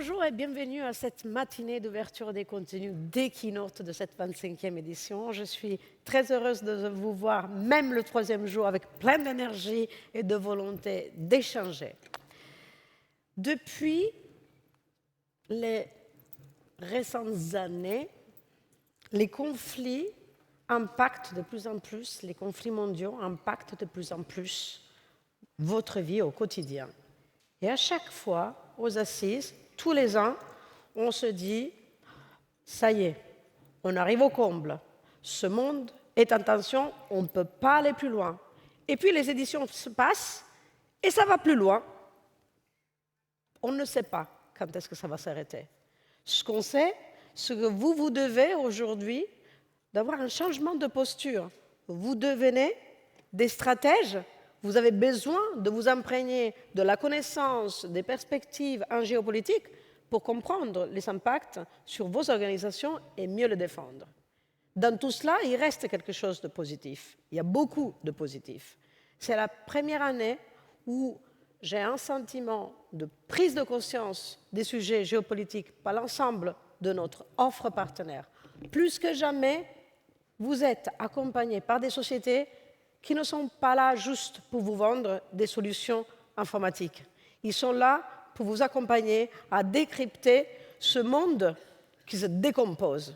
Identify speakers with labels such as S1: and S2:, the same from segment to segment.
S1: Bonjour et bienvenue à cette matinée d'ouverture des contenus des Keynote de cette 25e édition. Je suis très heureuse de vous voir, même le troisième jour, avec plein d'énergie et de volonté d'échanger. Depuis les récentes années, les conflits impactent de plus en plus, les conflits mondiaux impactent de plus en plus votre vie au quotidien. Et à chaque fois, aux Assises, tous les ans, on se dit « ça y est, on arrive au comble, ce monde est en tension, on ne peut pas aller plus loin ». Et puis les éditions se passent et ça va plus loin. On ne sait pas quand est-ce que ça va s'arrêter. Ce qu'on sait, c'est que vous devez aujourd'hui d'avoir un changement de posture. Vous devenez des stratèges. Vous avez besoin de vous imprégner de la connaissance, des perspectives en géopolitique pour comprendre les impacts sur vos organisations et mieux les défendre. Dans tout cela, il reste quelque chose de positif. Il y a beaucoup de positif. C'est la première année où j'ai un sentiment de prise de conscience des sujets géopolitiques par l'ensemble de notre offre partenaire. Plus que jamais, vous êtes accompagnés par des sociétés qui ne sont pas là juste pour vous vendre des solutions informatiques. Ils sont là pour vous accompagner à décrypter ce monde qui se décompose.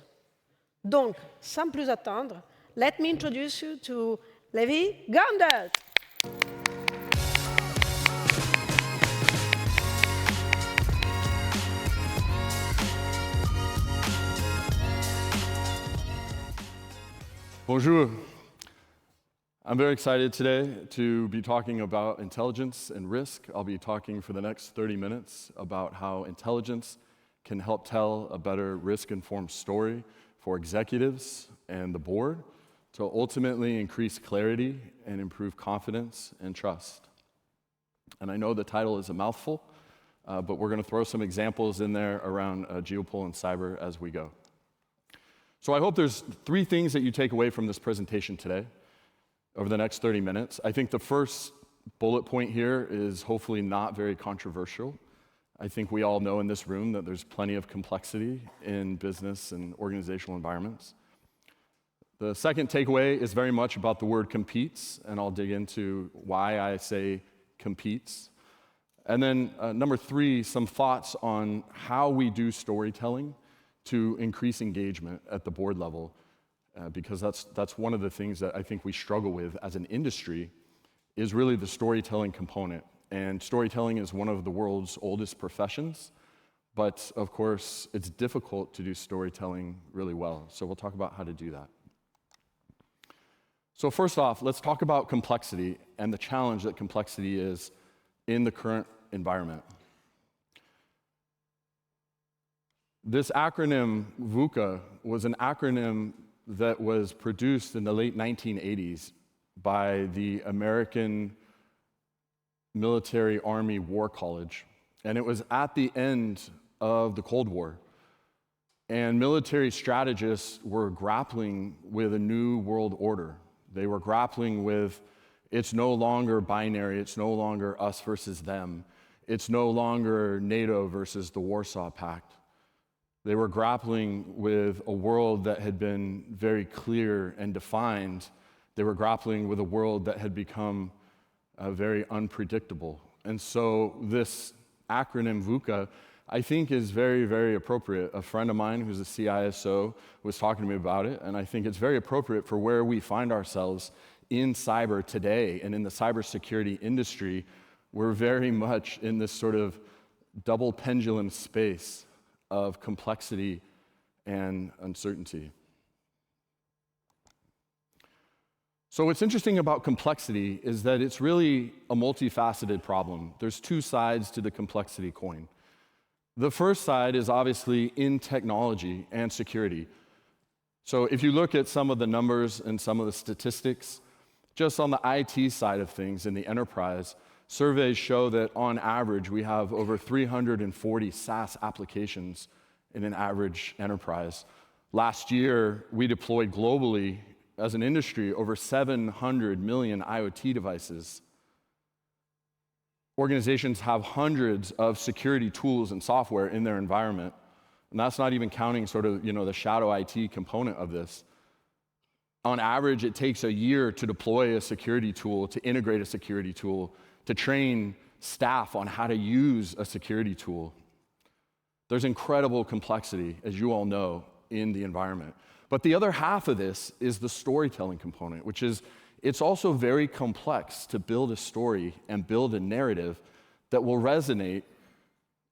S1: Donc, sans plus attendre, let me introduce you to Levi Gandert.
S2: Bonjour. I'm very excited today to be talking about intelligence and risk. I'll be talking for the next 30 minutes about how intelligence can help tell a better risk-informed story for executives and the board to ultimately increase clarity and improve confidence and trust. And I know the title is a mouthful, but we're going to throw some examples in there around geopol and cyber as we go. So I hope there's three things that you take away from this presentation today over the next 30 minutes. I think the first bullet point here is hopefully not very controversial. I think we all know in this room that there's plenty of complexity in business and organizational environments. The second takeaway is very much about the word competes, and I'll dig into why I say competes. And then number three, some thoughts on how we do storytelling to increase engagement at the board level, because that's one of the things that I think we struggle with as an industry, is really the storytelling component. And storytelling is one of the world's oldest professions, but of course, it's difficult to do storytelling really well. So we'll talk about how to do that. So first off, let's talk about complexity and the challenge that complexity is in the current environment. This acronym, VUCA, was an acronym that was produced in the late 1980s by the American Military Army War College. And it was at the end of the Cold War. And military strategists were grappling with a new world order. They were grappling with, it's no longer binary, it's no longer us versus them. It's no longer NATO versus the Warsaw Pact. They were grappling with a world that had been very clear and defined. They were grappling with a world that had become very unpredictable. And so this acronym VUCA, I think, is very, very appropriate. A friend of mine who's a CISO was talking to me about it, and I think it's very appropriate for where we find ourselves in cyber today and in the cybersecurity industry. We're very much in this sort of double pendulum space of complexity and uncertainty. So what's interesting about complexity is that it's really a multifaceted problem. There's two sides to the complexity coin. The first side is obviously in technology and security. So if you look at some of the numbers and some of the statistics, just on the IT side of things in the enterprise, surveys show that on average we have over 340 SaaS applications in an average enterprise. Last year, we deployed globally as an industry over 700 million IoT devices. Organizations have hundreds of security tools and software in their environment, and that's not even counting sort of, the shadow IT component of this. On average, it takes a year to deploy a security tool, to integrate a security tool, to train staff on how to use a security tool. There's incredible complexity, as you all know, in the environment. But the other half of this is the storytelling component, which is it's also very complex to build a story and build a narrative that will resonate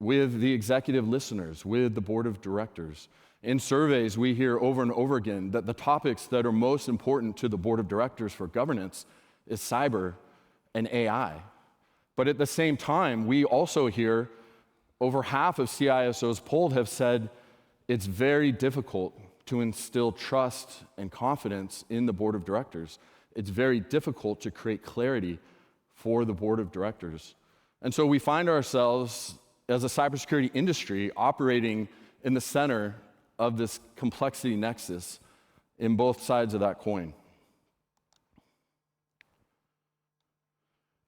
S2: with the executive listeners, with the board of directors. In surveys, we hear over and over again that the topics that are most important to the board of directors for governance is cyber and AI. But at the same time, we also hear over half of CISOs polled have said it's very difficult to instill trust and confidence in the board of directors. It's very difficult to create clarity for the board of directors. And so we find ourselves as a cybersecurity industry operating in the center of this complexity nexus in both sides of that coin.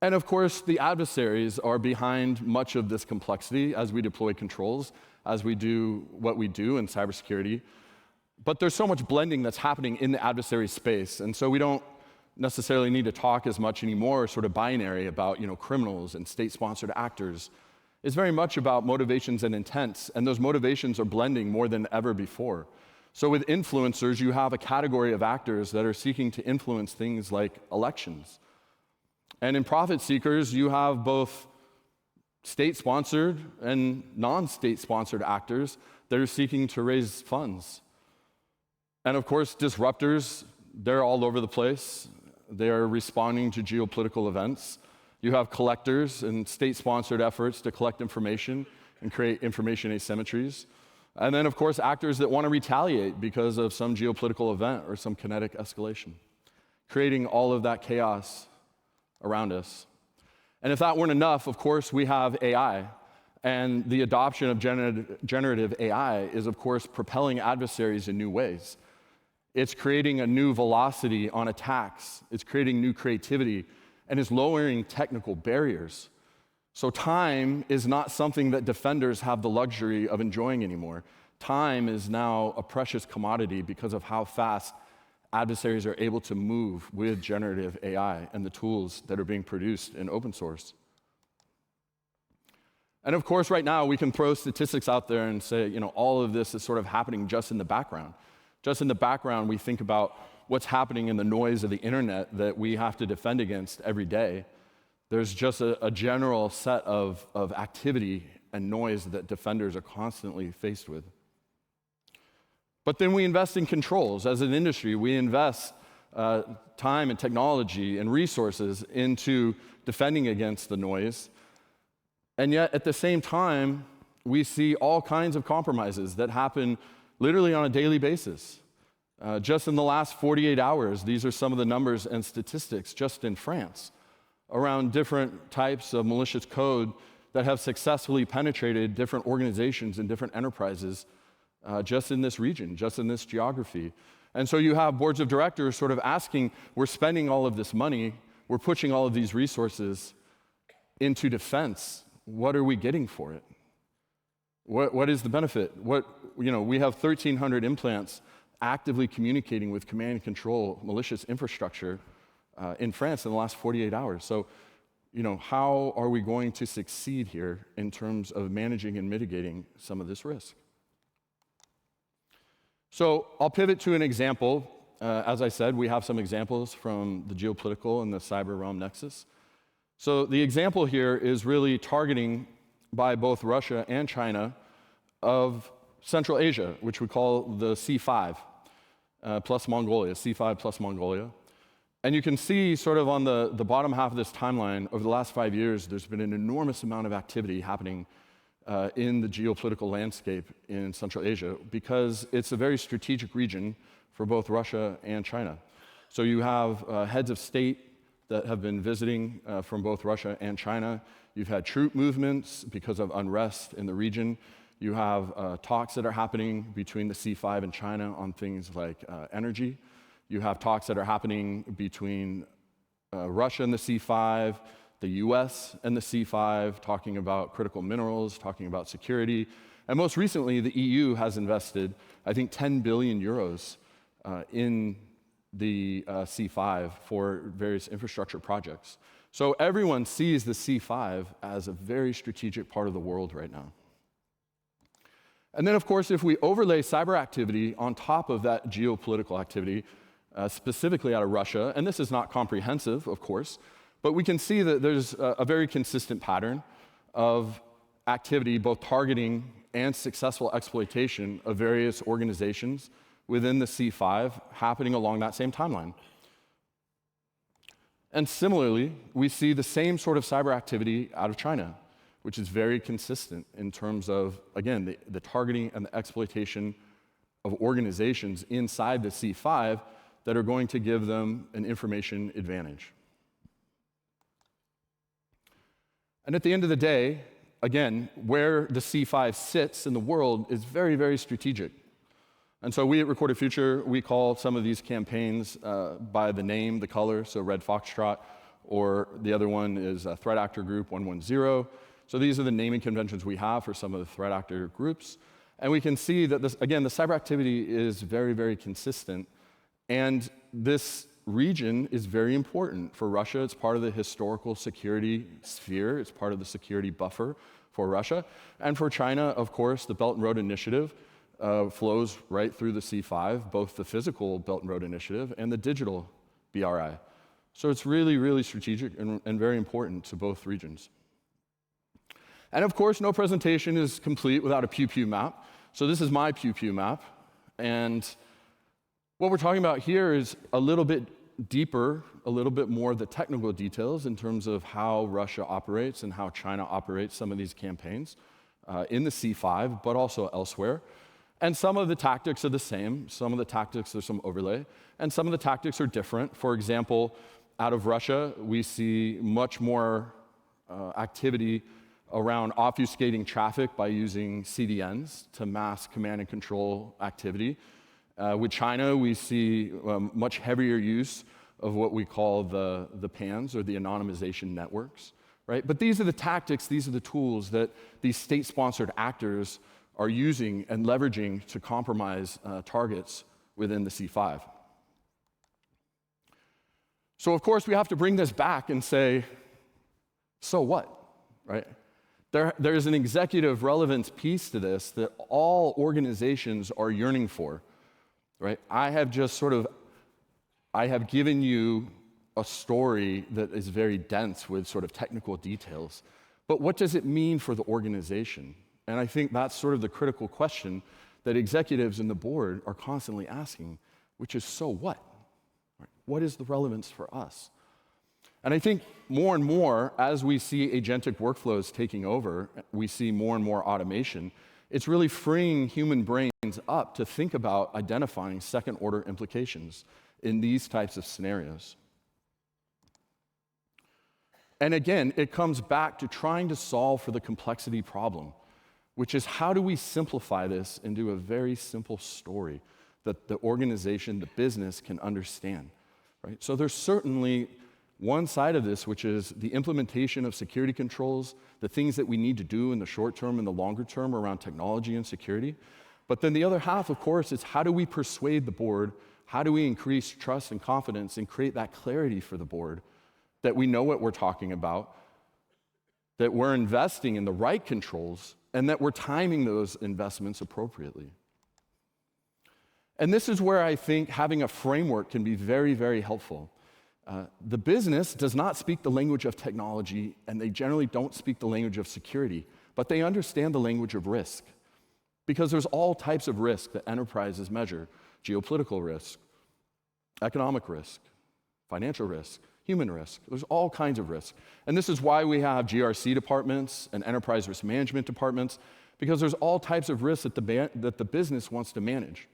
S2: And of course, the adversaries are behind much of this complexity as we deploy controls, as we do what we do in cybersecurity. But there's so much blending that's happening in the adversary space, and so we don't necessarily need to talk as much anymore sort of binary about criminals and state-sponsored actors. It's very much about motivations and intents, and those motivations are blending more than ever before. So with influencers, you have a category of actors that are seeking to influence things like elections. And in profit seekers, you have both state-sponsored and non-state-sponsored actors that are seeking to raise funds. And of course, disruptors, they're all over the place. They are responding to geopolitical events. You have collectors and state-sponsored efforts to collect information and create information asymmetries. And then, of course, actors that want to retaliate because of some geopolitical event or some kinetic escalation, creating all of that chaos around us. And if that weren't enough, of course, we have AI. And the adoption of generative AI is, of course, propelling adversaries in new ways. It's creating a new velocity on attacks. It's creating new creativity, and it's lowering technical barriers. So time is not something that defenders have the luxury of enjoying anymore. Time is now a precious commodity because of how fast adversaries are able to move with generative AI and the tools that are being produced in open source. And of course, right now, we can throw statistics out there and say, all of this is sort of happening just in the background. Just in the background, we think about what's happening in the noise of the internet that we have to defend against every day. There's just a general set of activity and noise that defenders are constantly faced with. But then we invest in controls. As an industry, we invest time and technology and resources into defending against the noise. And yet, at the same time, we see all kinds of compromises that happen literally on a daily basis. Just in the last 48 hours, these are some of the numbers and statistics just in France around different types of malicious code that have successfully penetrated different organizations and different enterprises just in this region, just in this geography. And so you have boards of directors sort of asking, we're spending all of this money, we're pushing all of these resources into defense. What are we getting for it? What is the benefit? We have 1,300 implants actively communicating with command and control malicious infrastructure in France in the last 48 hours. So, how are we going to succeed here in terms of managing and mitigating some of this risk? So I'll pivot to an example. As I said, we have some examples from the geopolitical and the cyber realm nexus. So the example here is really targeting by both Russia and China of Central Asia, which we call the C5 plus Mongolia, C5 plus Mongolia. And you can see sort of on the bottom half of this timeline, over the last 5 years, there's been an enormous amount of activity happening in the geopolitical landscape in Central Asia because it's a very strategic region for both Russia and China. So you have heads of state that have been visiting from both Russia and China. You've had troop movements because of unrest in the region. You have talks that are happening between the C5 and China on things like energy. You have talks that are happening between Russia and the C5, the US and the C5, talking about critical minerals, talking about security. And most recently, the EU has invested, I think, 10 billion euros in the C5 for various infrastructure projects. So everyone sees the C5 as a very strategic part of the world right now. And then, of course, if we overlay cyber activity on top of that geopolitical activity, specifically out of Russia, and this is not comprehensive, of course, but we can see that there's a very consistent pattern of activity, both targeting and successful exploitation of various organizations within the C5 happening along that same timeline. And similarly, we see the same sort of cyber activity out of China, which is very consistent in terms of, again, the targeting and the exploitation of organizations inside the C5 that are going to give them an information advantage. And at the end of the day, again, where the C5 sits in the world is very, very strategic. And so we at Recorded Future, we call some of these campaigns by the name, the color, so Red Foxtrot, or the other one is Threat Actor Group 110. So these are the naming conventions we have for some of the threat actor groups. And we can see that, this, again, the cyber activity is very, very consistent. And this region is very important. For Russia, it's part of the historical security sphere. It's part of the security buffer for Russia. And for China, of course, the Belt and Road Initiative flows right through the C5, both the physical Belt and Road Initiative and the digital BRI. So it's really, really strategic and very important to both regions. And of course, no presentation is complete without a pew-pew map. So this is my pew-pew map. And what we're talking about here is a little bit deeper, a little bit more the technical details in terms of how Russia operates and how China operates some of these campaigns in the C5, but also elsewhere. And some of the tactics are the same. Some of the tactics, there's some overlay. And some of the tactics are different. For example, out of Russia, we see much more activity around obfuscating traffic by using CDNs to mask command and control activity. With China, we see much heavier use of what we call the PANs, or the anonymization networks, right? But these are the tactics, these are the tools that these state-sponsored actors are using and leveraging to compromise targets within the C5. So of course, we have to bring this back and say, so what, right? There's an executive relevance piece to this that all organizations are yearning for, right? I have given you a story that is very dense with sort of technical details, but what does it mean for the organization? And I think that's sort of the critical question that executives and the board are constantly asking, which is, so what? Right? What is the relevance for us? And I think more and more, as we see agentic workflows taking over, we see more and more automation, it's really freeing human brains up to think about identifying second-order implications in these types of scenarios. And again, it comes back to trying to solve for the complexity problem, which is, how do we simplify this into a very simple story that the organization, the business can understand, right? So there's certainly one side of this, which is the implementation of security controls, the things that we need to do in the short term and the longer term around technology and security. But then the other half, of course, is how do we persuade the board? How do we increase trust and confidence and create that clarity for the board that we know what we're talking about, that we're investing in the right controls, and that we're timing those investments appropriately? And this is where I think having a framework can be very, very helpful. The business does not speak the language of technology, and they generally don't speak the language of security, but they understand the language of risk. Because there's all types of risk that enterprises measure: geopolitical risk, economic risk, financial risk, human risk. There's all kinds of risk. And this is why we have GRC departments and enterprise risk management departments, because there's all types of risks that the business wants to manage.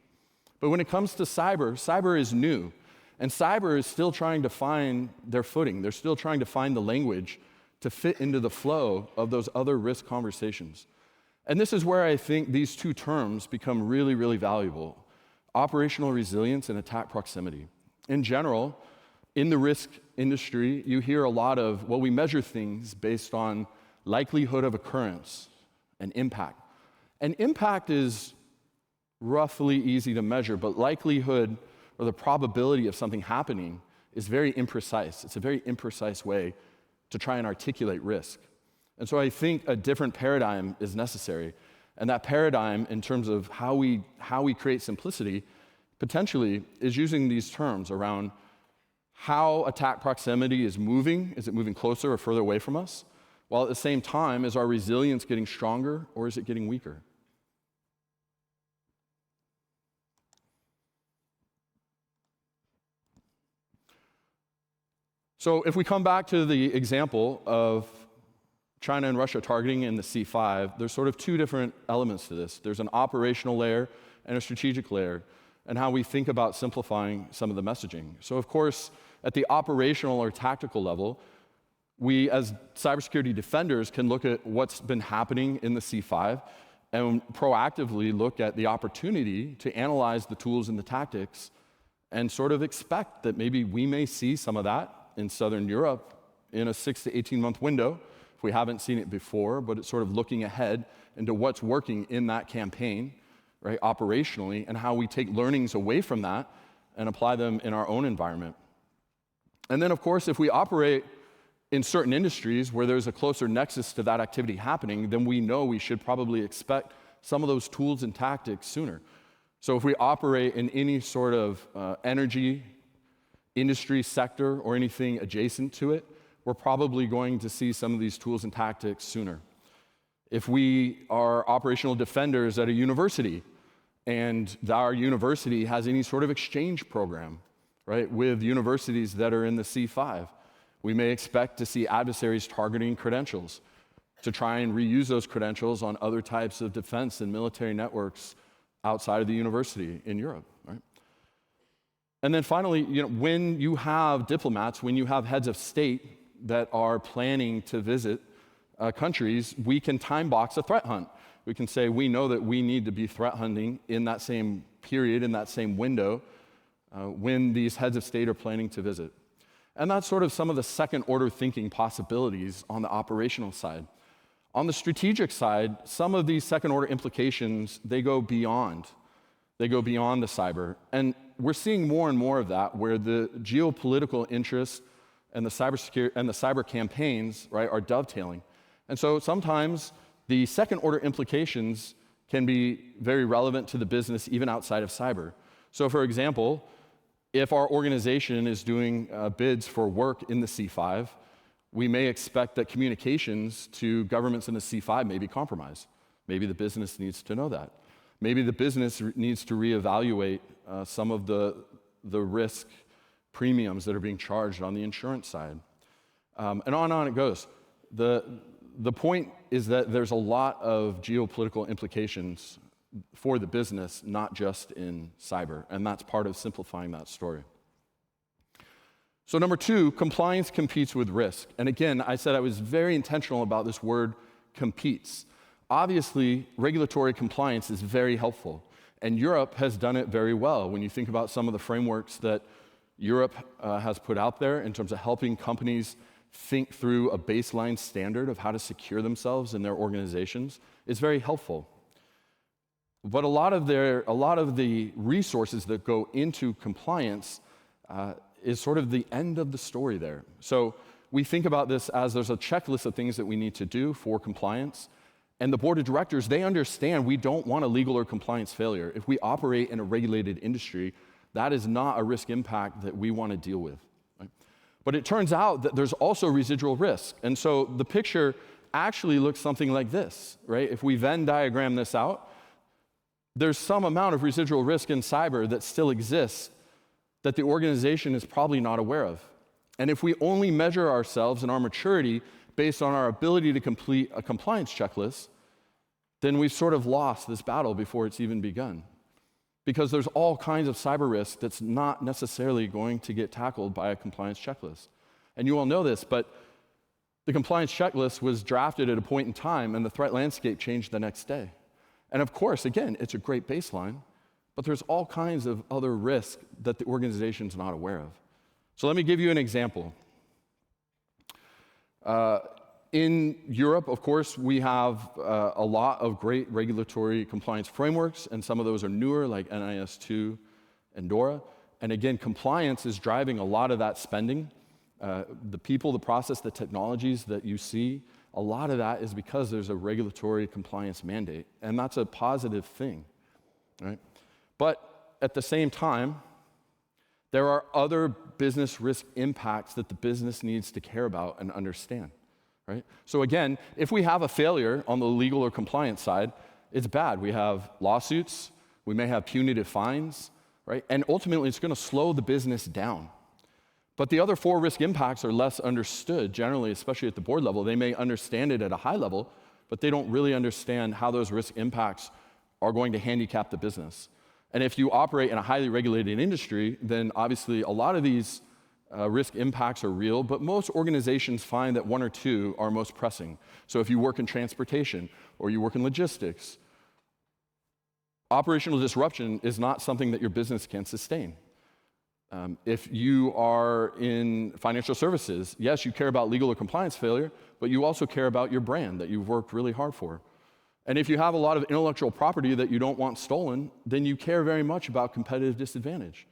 S2: But when it comes to cyber, cyber is new. And cyber is still trying to find their footing. They're still trying to find the language to fit into the flow of those other risk conversations. And this is where I think these two terms become really, really valuable: operational resilience and attack proximity. In general, in the risk industry, you hear a lot of, well, we measure things based on likelihood of occurrence and impact. And impact is roughly easy to measure, but likelihood or the probability of something happening is very imprecise. It's a very imprecise way to try and articulate risk. And so I think a different paradigm is necessary. And that paradigm, in terms of how we create simplicity, potentially is using these terms around how attack proximity is moving. Is it moving closer or further away from us? While at the same time, is our resilience getting stronger or is it getting weaker? So if we come back to the example of China and Russia targeting in the C5, there's sort of two different elements to this. There's an operational layer and a strategic layer, and how we think about simplifying some of the messaging. So of course, at the operational or tactical level, we as cybersecurity defenders can look at what's been happening in the C5 and proactively look at the opportunity to analyze the tools and the tactics and sort of expect that maybe we may see some of that in Southern Europe in a 6 to 18-month window, if we haven't seen it before, but it's sort of looking ahead into what's working in that campaign, right, operationally, and how we take learnings away from that and apply them in our own environment. And then, of course, if we operate in certain industries where there's a closer nexus to that activity happening, then we know we should probably expect some of those tools and tactics sooner. So if we operate in any sort of energy industry sector or anything adjacent to it, we're probably going to see some of these tools and tactics sooner. If we are operational defenders at a university and our university has any sort of exchange program, right, with universities that are in the C5, we may expect to see adversaries targeting credentials to try and reuse those credentials on other types of defense and military networks outside of the university in Europe, right? And then finally, when you have diplomats, when you have heads of state that are planning to visit countries, we can time box a threat hunt. We can say we know that we need to be threat hunting in that same period, in that same window, when these heads of state are planning to visit. And that's sort of some of the second-order thinking possibilities on the operational side. On the strategic side, some of these second-order implications, they go beyond the cyber. And we're seeing more and more of that, where the geopolitical interests and the cybersecurity and the cyber campaigns, right, are dovetailing. And so sometimes the second-order implications can be very relevant to the business even outside of cyber. So for example, if our organization is doing bids for work in the C5, we may expect that communications to governments in the C5 may be compromised. Maybe the business needs to know that. Maybe the business needs to reevaluate some of the risk premiums that are being charged on the insurance side. And on it goes. The point is that there's a lot of geopolitical implications for the business, not just in cyber, and that's part of simplifying that story. So number two, compliance competes with risk. And again, I said I was very intentional about this word competes. Obviously, regulatory compliance is very helpful, and Europe has done it very well. When you think about some of the frameworks that Europe has put out there in terms of helping companies think through a baseline standard of how to secure themselves in their organizations, it's very helpful. But a lot of the resources that go into compliance is sort of the end of the story there. So we think about this as there's a checklist of things that we need to do for compliance. And the board of directors, they understand we don't want a legal or compliance failure. If we operate in a regulated industry, that is not a risk impact that we want to deal with. Right? But it turns out that there's also residual risk. And so the picture actually looks something like this, right? If we Venn diagram this out, there's some amount of residual risk in cyber that still exists that the organization is probably not aware of. And if we only measure ourselves and our maturity based on our ability to complete a compliance checklist, then we've sort of lost this battle before it's even begun. Because there's all kinds of cyber risk that's not necessarily going to get tackled by a compliance checklist. And you all know this, but the compliance checklist was drafted at a point in time and the threat landscape changed the next day. And of course, again, it's a great baseline, but there's all kinds of other risks that the organization's not aware of. So let me give you an example. In Europe, of course, we have a lot of great regulatory compliance frameworks, and some of those are newer, like NIS2 and DORA. And again, compliance is driving a lot of that spending. The people, the process, the technologies that you see, a lot of that is because there's a regulatory compliance mandate, and that's a positive thing, right? But at the same time, there are other business risk impacts that the business needs to care about and understand, right? So again, if we have a failure on the legal or compliance side, it's bad. We have lawsuits, we may have punitive fines, right? And ultimately, it's going to slow the business down. But the other 4 risk impacts are less understood, generally, especially at the board level. They may understand it at a high level, but they don't really understand how those risk impacts are going to handicap the business. And if you operate in a highly regulated industry, then obviously a lot of these risk impacts are real, but most organizations find that 1 or 2 are most pressing. So if you work in transportation or you work in logistics, operational disruption is not something that your business can sustain. If you are in financial services, yes, you care about legal or compliance failure, but you also care about your brand that you've worked really hard for. And if you have a lot of intellectual property that you don't want stolen, then you care very much about competitive disadvantage.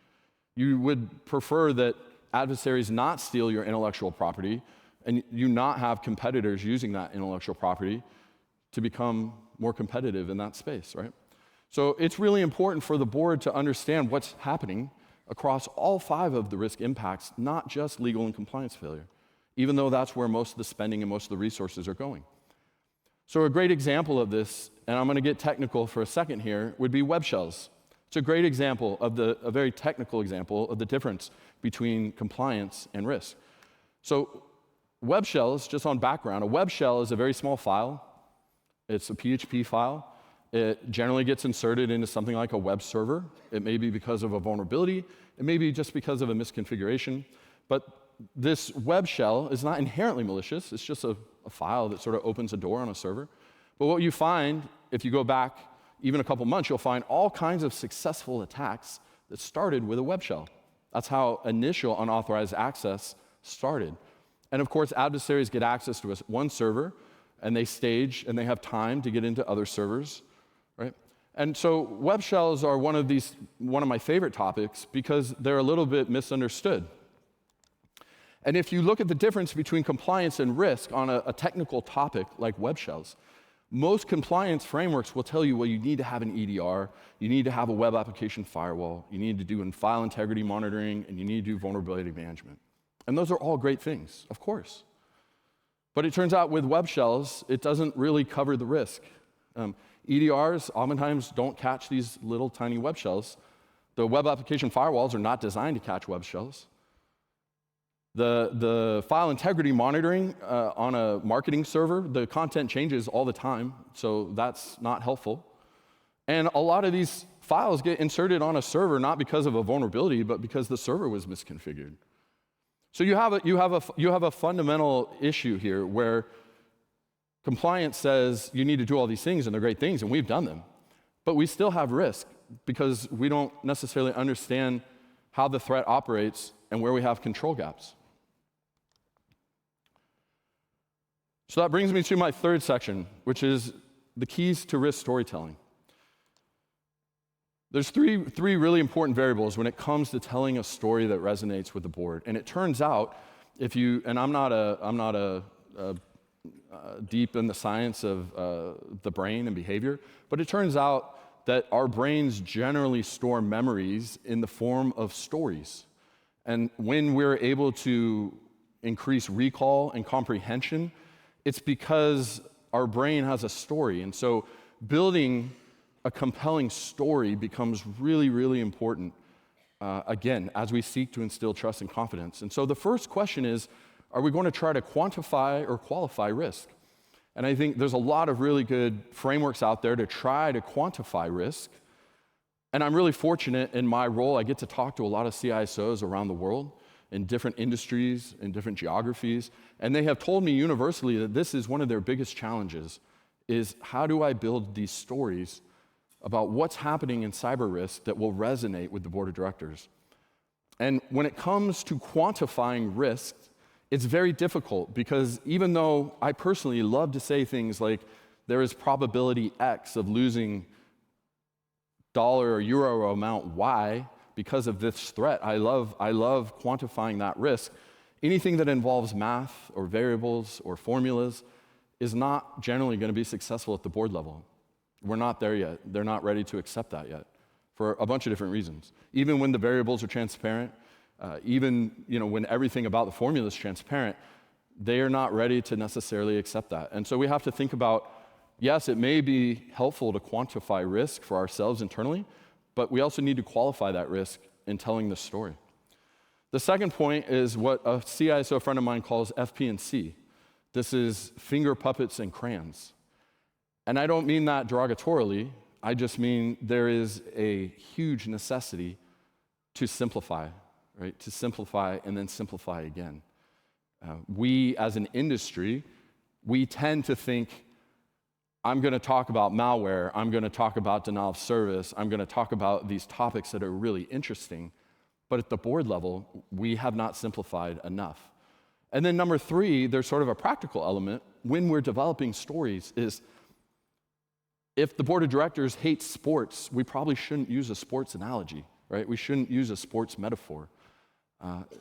S2: You would prefer that adversaries not steal your intellectual property and you not have competitors using that intellectual property to become more competitive in that space, right? So it's really important for the board to understand what's happening across all 5 of the risk impacts, not just legal and compliance failure, even though that's where most of the spending and most of the resources are going. So a great example of this, and I'm going to get technical for a second here, would be web shells. It's a great example of a very technical example of the difference between compliance and risk. So web shells, just on background, a web shell is a very small file. It's a PHP file. It generally gets inserted into something like a web server. It may be because of a vulnerability. It may be just because of a misconfiguration. But this web shell is not inherently malicious. It's just a file that sort of opens a door on a server. But what you find, if you go back even a couple months, you'll find all kinds of successful attacks that started with a web shell. That's how initial unauthorized access started. And of course, adversaries get access to one server, and they stage, and they have time to get into other servers, right? And so web shells are one of my favorite topics because they're a little bit misunderstood. And if you look at the difference between compliance and risk on a technical topic like web shells, most compliance frameworks will tell you, well, you need to have an EDR, you need to have a web application firewall, you need to do file integrity monitoring, and you need to do vulnerability management. And those are all great things, of course. But it turns out with web shells, it doesn't really cover the risk. EDRs oftentimes don't catch these little tiny web shells. The web application firewalls are not designed to catch web shells. The file integrity monitoring on a marketing server, the content changes all the time, so that's not helpful. And a lot of these files get inserted on a server not because of a vulnerability, but because the server was misconfigured. So you have a fundamental issue here where compliance says you need to do all these things, and they're great things, and we've done them. But we still have risk because we don't necessarily understand how the threat operates and where we have control gaps. So that brings me to my third section, which is the keys to risk storytelling. There's three really important variables when it comes to telling a story that resonates with the board. And it turns out, and I'm not deep in the science of the brain and behavior, but it turns out that our brains generally store memories in the form of stories. And when we're able to increase recall and comprehension, it's because our brain has a story. And so building a compelling story becomes really, really important, again, as we seek to instill trust and confidence. And so the first question is, are we going to try to quantify or qualify risk? And I think there's a lot of really good frameworks out there to try to quantify risk. And I'm really fortunate in my role. I get to talk to a lot of CISOs around the world in different industries, in different geographies. And they have told me universally that this is one of their biggest challenges, is how do I build these stories about what's happening in cyber risk that will resonate with the board of directors? And when it comes to quantifying risk, it's very difficult because even though I personally love to say things like there is probability X of losing dollar or euro amount Y because of this threat, I love quantifying that risk. Anything that involves math or variables or formulas is not generally going to be successful at the board level. We're not there yet. They're not ready to accept that yet for a bunch of different reasons. Even when the variables are transparent, even when everything about the formula is transparent, they are not ready to necessarily accept that. And so we have to think about, yes, it may be helpful to quantify risk for ourselves internally, but we also need to qualify that risk in telling the story. The second point is what a CISO friend of mine calls FP&C. This is finger puppets and crayons. And I don't mean that derogatorily. I just mean there is a huge necessity to simplify, right? To simplify and then simplify again. We, as an industry, we tend to think, I'm going to talk about malware, I'm going to talk about denial of service, I'm going to talk about these topics that are really interesting, but at the board level, we have not simplified enough. And then number three, there's sort of a practical element when we're developing stories is, if the board of directors hates sports, we probably shouldn't use a sports analogy, right? We shouldn't use a sports metaphor.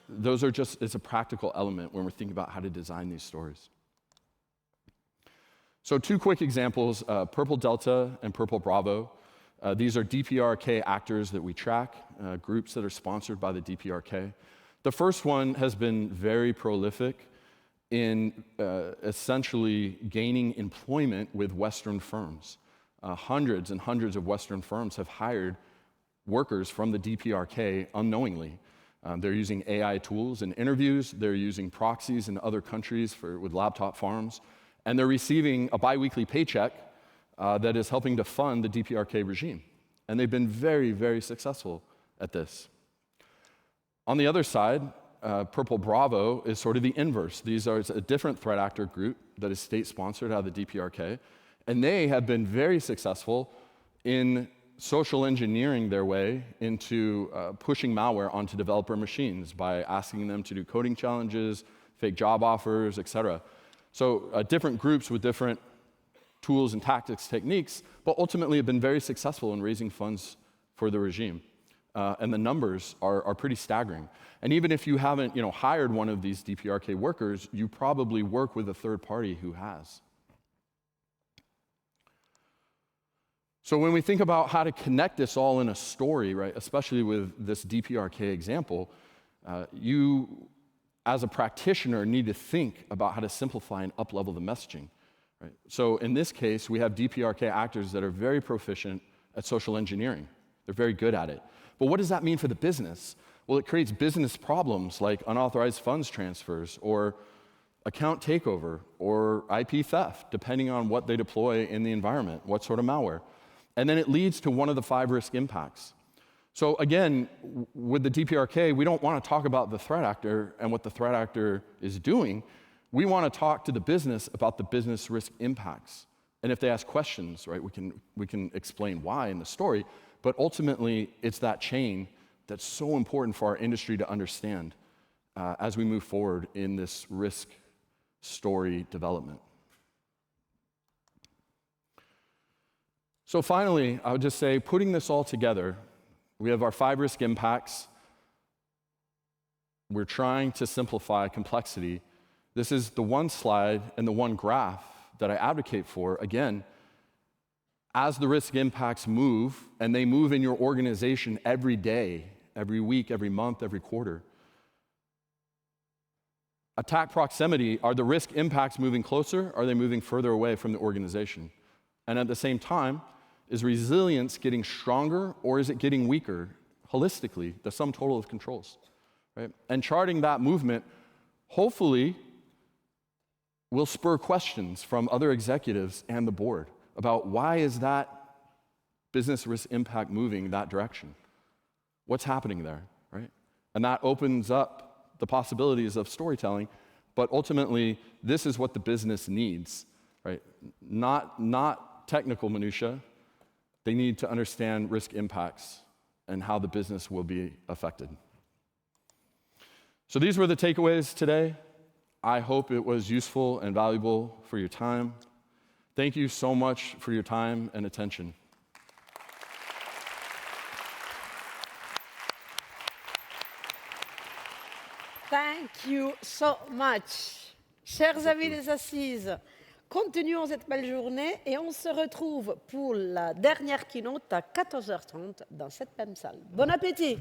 S2: It's a practical element when we're thinking about how to design these stories. So two quick examples, Purple Delta and Purple Bravo. These are DPRK actors that we track, groups that are sponsored by the DPRK. The first one has been very prolific in essentially gaining employment with Western firms. Hundreds and hundreds of Western firms have hired workers from the DPRK unknowingly. They're using AI tools in interviews, they're using proxies in other countries with laptop farms, and they're receiving a biweekly paycheck that is helping to fund the DPRK regime. And they've been very, very successful at this. On the other side, Purple Bravo is sort of the inverse. These are a different threat actor group that is state-sponsored out of the DPRK, and they have been very successful in social engineering their way into pushing malware onto developer machines by asking them to do coding challenges, fake job offers, et cetera. So different groups with different tools and tactics, techniques, but ultimately have been very successful in raising funds for the regime. And the numbers are pretty staggering. And even if you haven't hired one of these DPRK workers, you probably work with a third party who has. So when we think about how to connect this all in a story, right, especially with this DPRK example, you, as a practitioner, need to think about how to simplify and up-level the messaging. Right? So in this case, we have DPRK actors that are very proficient at social engineering. They're very good at it. But what does that mean for the business? Well, it creates business problems like unauthorized funds transfers or account takeover or IP theft, depending on what they deploy in the environment, what sort of malware. And then it leads to one of the 5 risk impacts. So again, with the DPRK, we don't want to talk about the threat actor and what the threat actor is doing. We want to talk to the business about the business risk impacts. And if they ask questions, right, we can explain why in the story. But ultimately, it's that chain that's so important for our industry to understand as we move forward in this risk story development. So finally, I would just say, putting this all together, we have our 5 risk impacts. We're trying to simplify complexity. This is the one slide and the one graph that I advocate for. Again, as the risk impacts move, and they move in your organization every day, every week, every month, every quarter. Attack proximity, are the risk impacts moving closer? Are they moving further away from the organization? And at the same time, is resilience getting stronger or is it getting weaker holistically, the sum total of controls? Right? And charting that movement, hopefully, will spur questions from other executives and the board about why is that business risk impact moving that direction? What's happening there, right? And that opens up the possibilities of storytelling, but ultimately, this is what the business needs, right? Not technical minutia. They need to understand risk impacts and how the business will be affected. So these were the takeaways today. I hope it was useful and valuable for your time. Thank you so much for your time and attention.
S1: Thank you so much. Chers amis des Assises, continuons cette belle journée et on se retrouve pour la dernière keynote à 14h30 dans cette même salle. Bon appétit!